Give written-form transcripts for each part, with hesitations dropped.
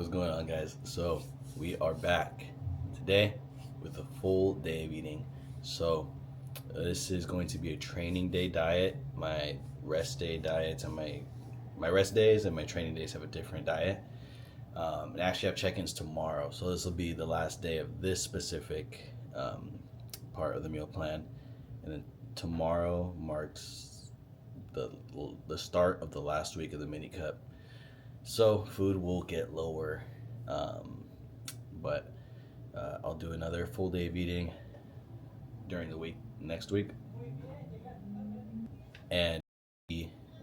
What's going on, guys? So we are back today with a full day of eating. So this is going to be a training day diet. My rest day diets and my rest days and my training days have a different diet. And I actually have check-ins tomorrow, so this will be the last day of this specific part of the meal plan, and then tomorrow marks the start of the last week of the mini cup. So food will get lower, but I'll do another full day of eating during the week next week, and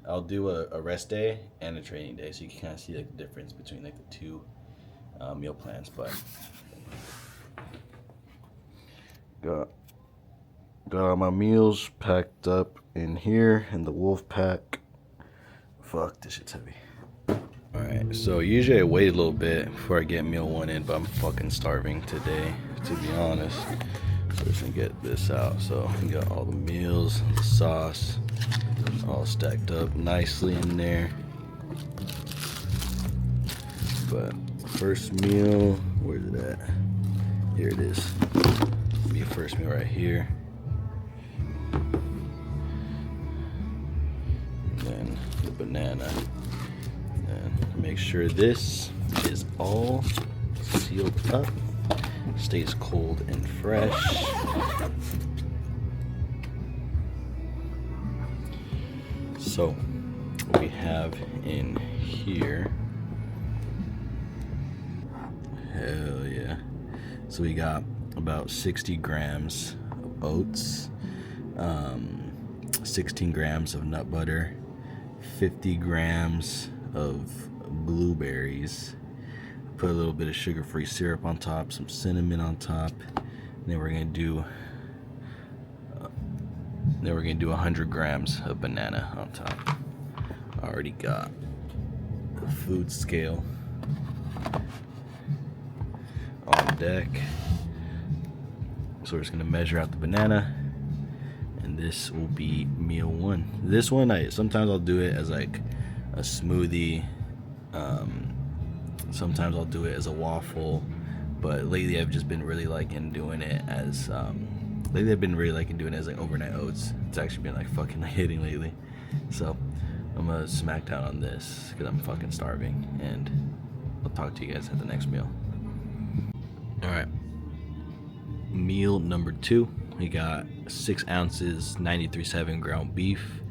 I'll do a rest day and a training day, so you can kind of see like the difference between like the two meal plans. But got all my meals packed up in here in the wolf pack. Fuck, this shit's heavy. Alright, so usually I wait a little bit before I get meal one in, but I'm fucking starving today, to be honest. So we're just gonna get this out. So we got all the meals, the sauce, all stacked up nicely in there. But first meal, where's it at? Here it is. Be a first meal right here. And then the banana. And make sure this is all sealed up, stays cold and fresh. So what we have in here, hell yeah. So we got about 60 grams of oats, 16 grams of nut butter, 50 grams of blueberries, put a little bit of sugar-free syrup on top, some cinnamon on top, and then we're gonna do 100 grams of banana on top. I already got the food scale on deck, so we're just gonna measure out the banana, and this will be meal one. This one, sometimes I'll do it as like a smoothie, sometimes I'll do it as a waffle, but lately I've just been really liking doing it as like overnight oats. It's actually been like fucking hitting lately, so I'm gonna smack down on this because I'm fucking starving, and I'll talk to you guys at the next meal. Alright, meal number two, we got 6 ounces 93.7 ground beef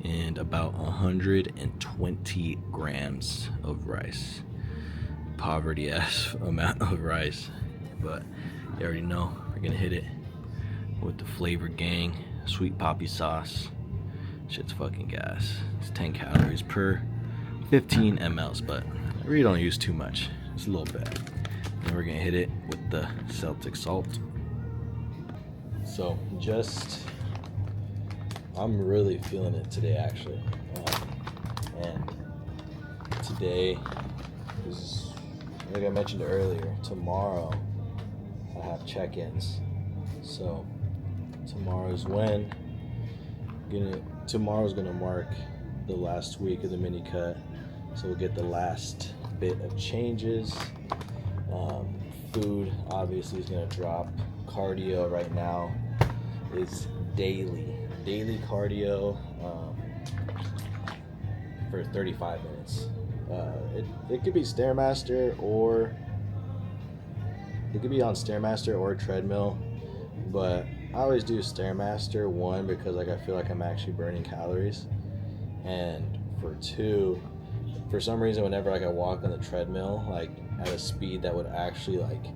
and about 120 grams of rice. Poverty ass amount of rice, but you already know we're gonna hit it with the Flavor Gang sweet poppy sauce. Shit's fucking gas. It's 10 calories per 15 mLs, but I really don't use too much. It's a little bit. Then we're gonna hit it with the Celtic salt. So I'm really feeling it today, actually. And today is, like I mentioned earlier, tomorrow I have check-ins. So tomorrow's gonna mark the last week of the mini cut. So we'll get the last bit of changes. Food obviously is gonna drop. Cardio right now is daily cardio for 35 minutes. It could be Stairmaster, or it could be on Stairmaster or treadmill, but I always do Stairmaster, one, because like I feel like I'm actually burning calories, and for two, for some reason whenever like I walk on the treadmill like at a speed that would actually like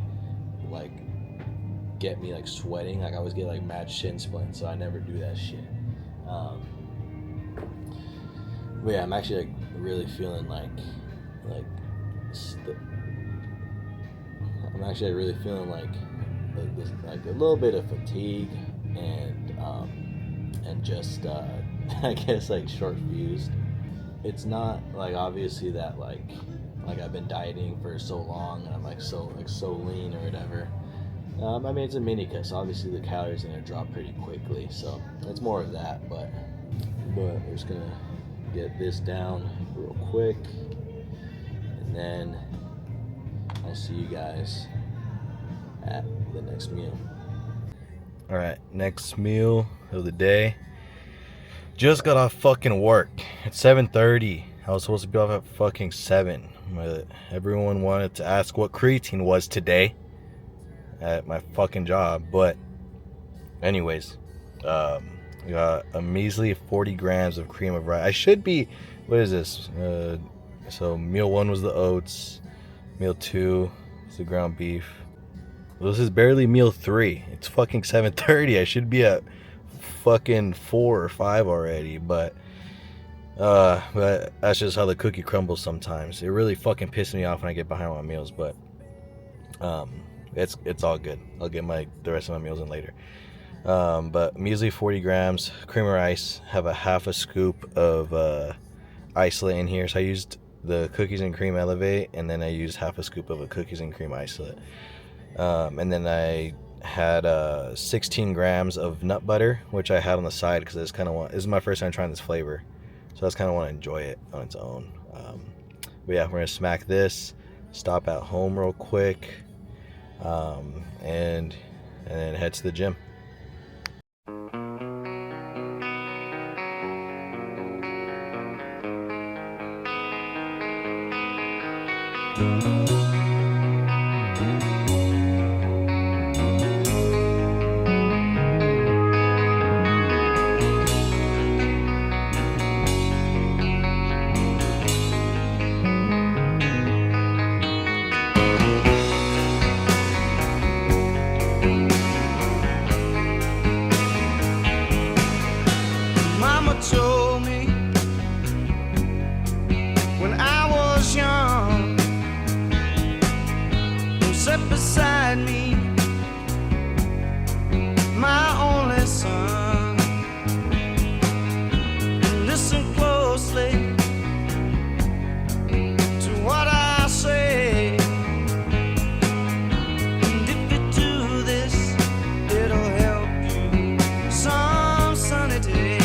get me like sweating, like I always get like mad shin splints, so I never do that shit. But yeah, I'm actually like really feeling I'm actually really feeling like a little bit of fatigue and just I guess like short fused. It's not like obviously that like I've been dieting for so long and I'm like so lean or whatever. I mean, it's a mini cut, so obviously the calories are gonna drop pretty quickly, so it's more of that. But we're just gonna get this down real quick, and then I'll see you guys at the next meal. All right, next meal of the day. Just got off fucking work. It's 7:30. I was supposed to be off at fucking 7. But everyone wanted to ask what creatine was today at my fucking job. But anyways, got a measly 40 grams of cream of rice. I should be, what is this? So meal 1 was the oats. Meal 2 is the ground beef. Well, this is barely meal 3. It's fucking 7:30. I should be at fucking 4 or 5 already, but that's just how the cookie crumbles sometimes. It really fucking pisses me off when I get behind on my meals, but it's all good. I'll get the rest of my meals in later. But measly 40 grams creamer ice. Have a half a scoop of isolate in here. So I used the cookies and cream Elevate, and then I used half a scoop of a cookies and cream isolate. And then I had 16 grams of nut butter, which I had on the side because I just kind of want. This is my first time trying this flavor, so I just kind of want to enjoy it on its own. But yeah, we're gonna smack this. Stop at home real quick, and then head to the gym. Mama told me when I was young, sat beside me, my only son. Listen closely to what I say, and if you do this, it'll help you some sunny day.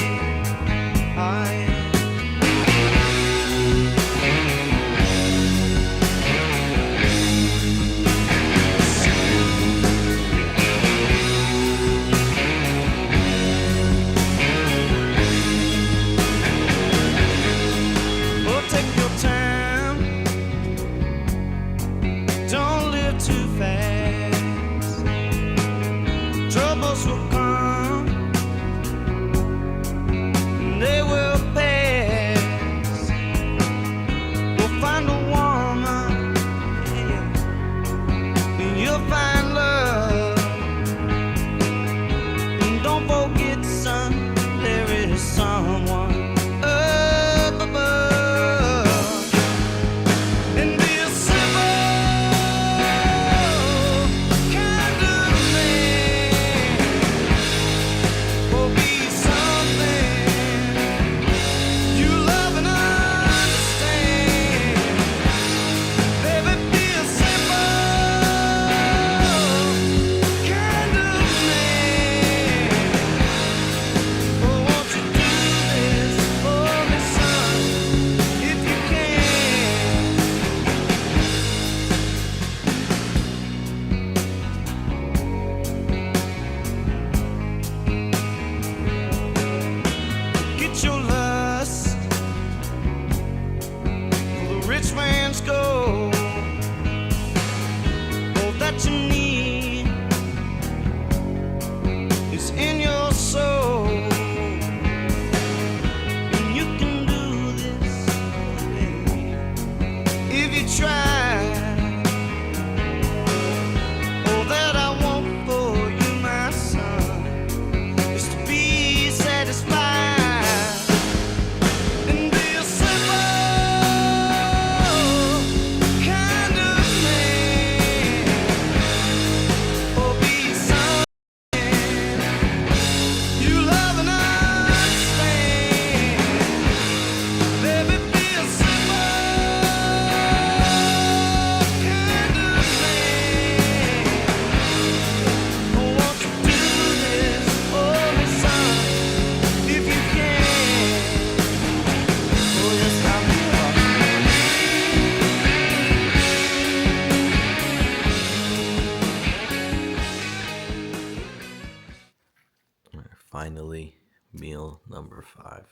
finally, meal number 5.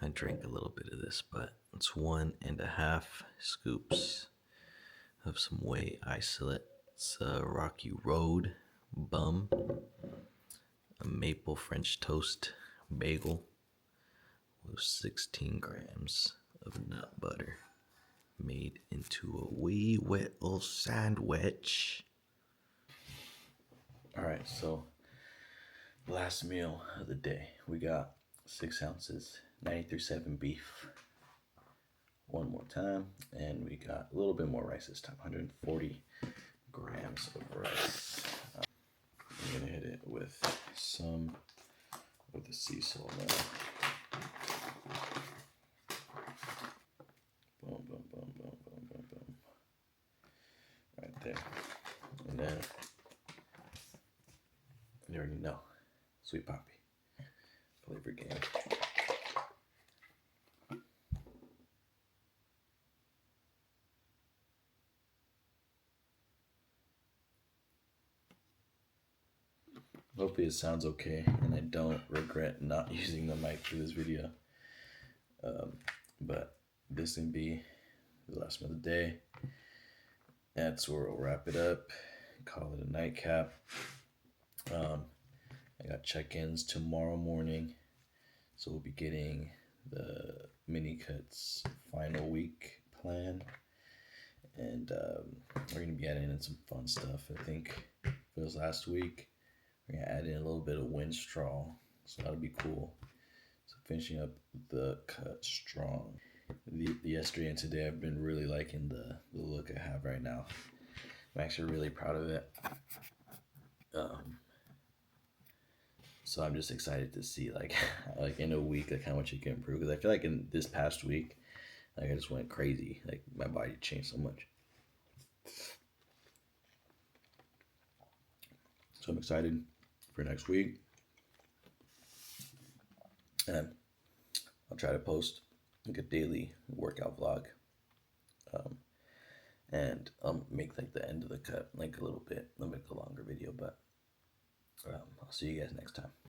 I drank a little bit of this, but it's 1.5 scoops of some whey isolate. It's a Rocky Road bum, a maple French toast bagel with 16 grams of nut butter made into a wee little sandwich. All right, so last meal of the day, we got 6 ounces, 93.7 beef. One more time, and we got a little bit more rice this time, 140 grams of rice. I'm gonna hit it with some of the sea salt now. Boom, boom, boom, boom, boom, boom, boom. Right there. And then you already know, sweet poppy flavor game. Hopefully it sounds okay, and I don't regret not using the mic for this video. But this can be the last one of the day. That's where we'll wrap it up. Call it a nightcap. I got check-ins tomorrow morning, so we'll be getting the mini cuts final week plan, and we're gonna be adding in some fun stuff. I think for this last week, we're gonna add in a little bit of wind straw, so that'll be cool. So finishing up the cut strong. The yesterday and today, I've been really liking the look I have right now. I'm actually really proud of it. So I'm just excited to see like in a week like how much it can improve, because I feel like in this past week, like I just went crazy. Like my body changed so much. So I'm excited for next week, and I'll try to post like a daily workout vlog, and I'll make like the end of the cut like a little bit. I'll make a longer video, but I'll see you guys next time.